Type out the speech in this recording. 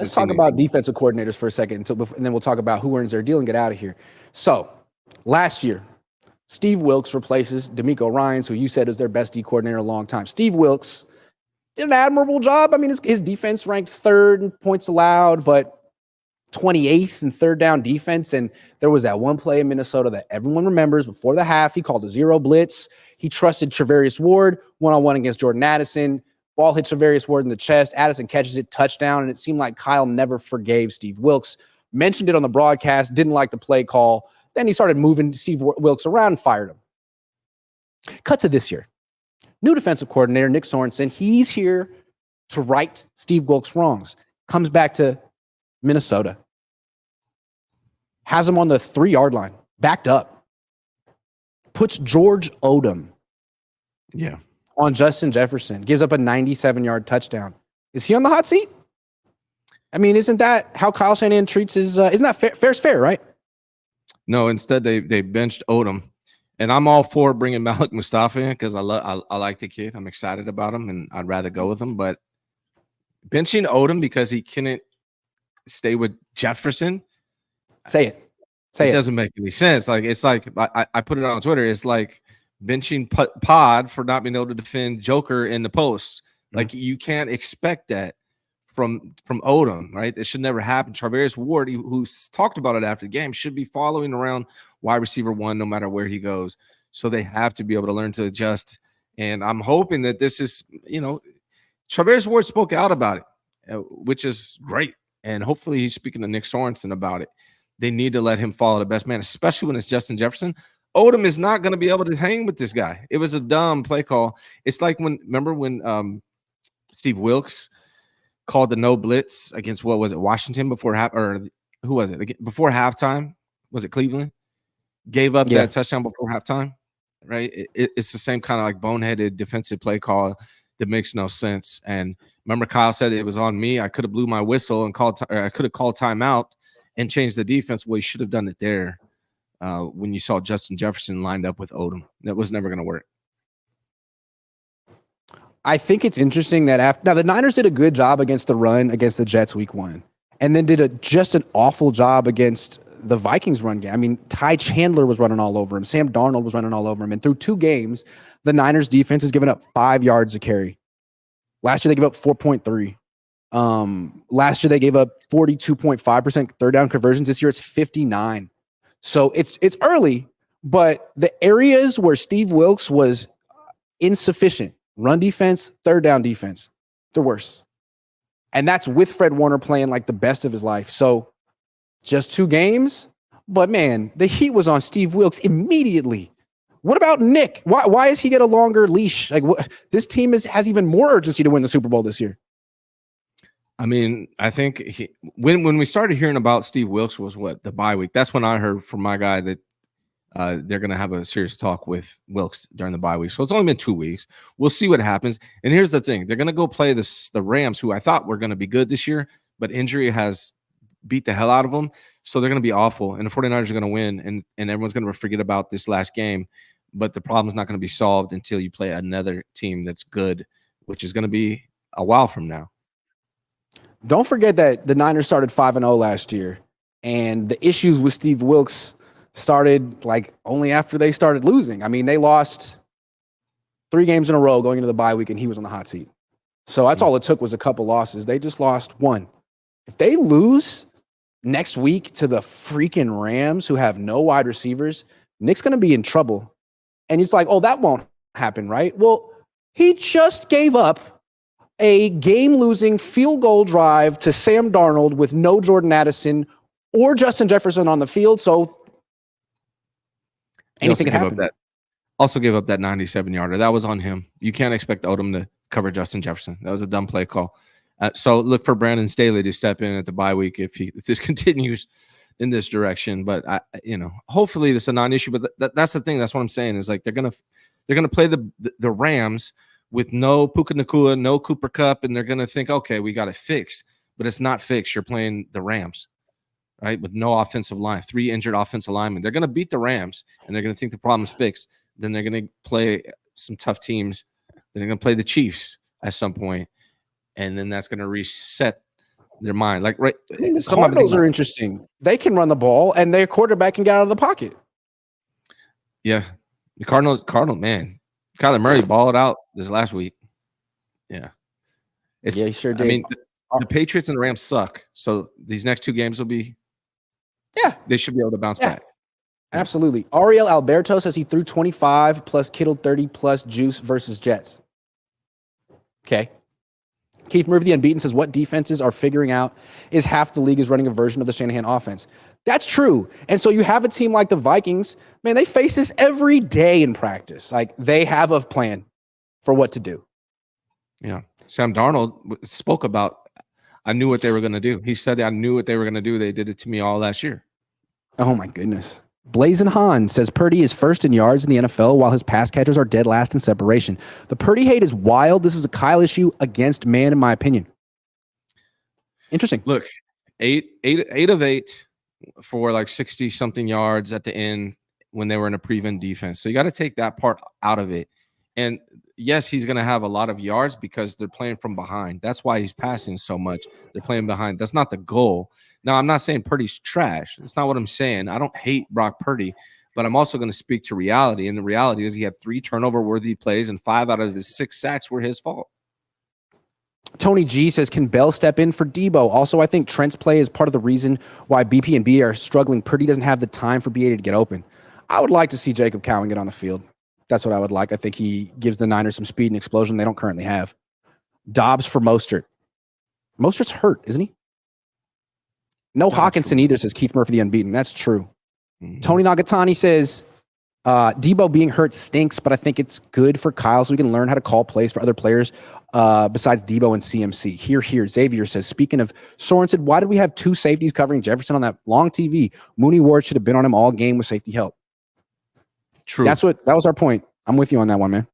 Let's talk about defensive coordinators for a second, and then we'll talk about who earns their deal and get out of here. So, last year, Steve Wilks replaces D'Amico Ryans, who you said is their best D coordinator in a long time. Steve Wilks did an admirable job. I mean, his defense ranked third in points allowed, but 28th in third down defense. And there was that one play in Minnesota that everyone remembers before the half. He called a zero blitz. He trusted Travarius Ward one-on-one against Jordan Addison. Ball hits Travarius Ward in the chest. Addison catches it, touchdown, and it seemed like Kyle never forgave Steve Wilks. Mentioned it on the broadcast, didn't like the play call. Then he started moving Steve Wilks around and fired him. Cut to this year. New defensive coordinator, Nick Sorensen. He's here to right Steve Wilks' wrongs. Comes back to Minnesota. Has him on the 3-yard line, backed up. Puts George Odom on Justin Jefferson. Gives up a 97-yard touchdown. Is he on the hot seat? I mean, isn't that how Kyle Shanahan treats his isn't that fair? Fair's fair, right? No, instead they benched Odom. And I'm all for bringing Malik Mustafa in because I like the kid. I'm excited about him, and I'd rather go with him. But benching Odom because he couldn't stay with Jefferson. It doesn't make any sense. Like it's like I put it on Twitter. It's like benching Pod for not being able to defend Joker in the post. Like you can't expect that from Odom, right? It should never happen. Travarius Ward, who's talked about it after the game, should be following around wide receiver 1 no matter where he goes. So they have to be able to learn to adjust. And I'm hoping that this is, Travarius Ward spoke out about it, which is great. And hopefully he's speaking to Nick Sorensen about it. They need to let him follow the best man, especially when it's Justin Jefferson. Odom is not going to be able to hang with this guy. It was a dumb play call. It's like remember when Steve Wilks called the no blitz against Washington before who was it? Before halftime? Was it Cleveland? Gave up that touchdown before halftime, right? It's the same kind of like boneheaded defensive play call that makes no sense. And remember, Kyle said it was on me. I could have blew my whistle and I could have called timeout and changed the defense. Well, you should have done it there when you saw Justin Jefferson lined up with Odom. That was never going to work. I think it's interesting that now the Niners did a good job against the run against the Jets week 1, and then did just an awful job against the Vikings run game. I mean, Ty Chandler was running all over him. Sam Darnold was running all over him. And through 2 games, the Niners defense has given up 5 yards a carry. Last year, they gave up 4.3. Last year, they gave up 42.5% third down conversions. This year, it's 59. So it's early, but the areas where Steve Wilks was insufficient, run defense, third down defense, they're worse. And that's with Fred Warner playing like the best of his life. So just 2 games, but man, the heat was on Steve Wilks immediately. What about Nick? Why does he get a longer leash? Like this team has even more urgency to win the Super Bowl this year. I mean, I think when we started hearing about Steve Wilks was the bye week. That's when I heard from my guy that they're going to have a serious talk with Wilks during the bye week. So it's only been 2 weeks. We'll see what happens. And here's the thing. They're going to go play the Rams, who I thought were going to be good this year, but injury has beat the hell out of them. So they're going to be awful. And the 49ers are going to win, and everyone's going to forget about this last game. But the problem's not going to be solved until you play another team that's good, which is going to be a while from now. Don't forget that the Niners started 5-0 last year, and the issues with Steve Wilks started like only after they started losing. I mean, they lost 3 games in a row going into the bye week, and he was on the hot seat. So that's all it took was a couple losses. They just lost 1. If they lose next week to the freaking Rams, who have no wide receivers, Nick's going to be in trouble. And it's like, oh, that won't happen, right? Well, he just gave up a game-losing field goal drive to Sam Darnold with no Jordan Addison or Justin Jefferson on the field. So anything can happen. Also gave up that 97-yarder. That was on him. You can't expect Odom to cover Justin Jefferson. That was a dumb play call. So look for Brandon Staley to step in at the bye week if this continues in this direction. But hopefully this is a non-issue. But that's the thing. That's what I'm saying is like they're gonna play the Rams with no Puka Nacua, no Cooper Kupp, and they're gonna think, okay, we got it fixed. But it's not fixed. You're playing the Rams, right? With no offensive line, 3 injured offensive linemen. They're gonna beat the Rams, and they're gonna think the problem's fixed. Then they're gonna play some tough teams. They're gonna play the Chiefs at some point. And then that's going to reset their mind. Like, right, I mean, the some of Cardinals are interesting. They can run the ball, and their quarterback can get out of the pocket. Yeah, the Cardinal man, Kyler Murray balled out this last week. Yeah, Yeah, he sure did. I mean, the Patriots and the Rams suck. So these next 2 games will be. Yeah, they should be able to bounce back. Absolutely. Ariel Alberto says he threw 25 plus Kittle 30 plus Juice versus Jets. Okay. Keith Murphy, the unbeaten, says what defenses are figuring out is half the league is running a version of the Shanahan offense. That's true. And so you have a team like the Vikings, man, they face this every day in practice. Like they have a plan for what to do. Yeah. Sam Darnold spoke about, I knew what they were going to do. He said, I knew what they were going to do. They did it to me all last year. Oh my goodness. Blazin' Han says Purdy is first in yards in the NFL while his pass catchers are dead last in separation. The Purdy hate is wild. This is a Kyle issue against man, in my opinion. Interesting. Look, eight of 8 for like 60-something yards at the end when they were in a prevent defense. So you got to take that part out of it. And yes, he's going to have a lot of yards because they're playing from behind. That's why he's passing so much. They're playing behind. That's not the goal. Now, I'm not saying Purdy's trash. That's not what I'm saying. I don't hate Brock Purdy, but I'm also going to speak to reality. And the reality is he had 3 turnover-worthy plays, and 5 out of his 6 sacks were his fault. Tony G says, can Bell step in for Debo? Also, I think Trent's play is part of the reason why BP and B are struggling. Purdy doesn't have the time for BA to get open. I would like to see Jacob Cowan get on the field. That's what I would like. I think he gives the Niners some speed and explosion they don't currently have. Dobbs for Mostert. Mostert's hurt, isn't he? No Hawkinson either, says Keith Murphy, the unbeaten. That's true. Mm-hmm. Tony Nagatani says, Debo being hurt stinks, but I think it's good for Kyle so we can learn how to call plays for other players besides Debo and CMC. Here. Xavier says, speaking of Sorensen, why did we have 2 safeties covering Jefferson on that long TV? Mooney Ward should have been on him all game with safety help. True. That was our point. I'm with you on that one, man.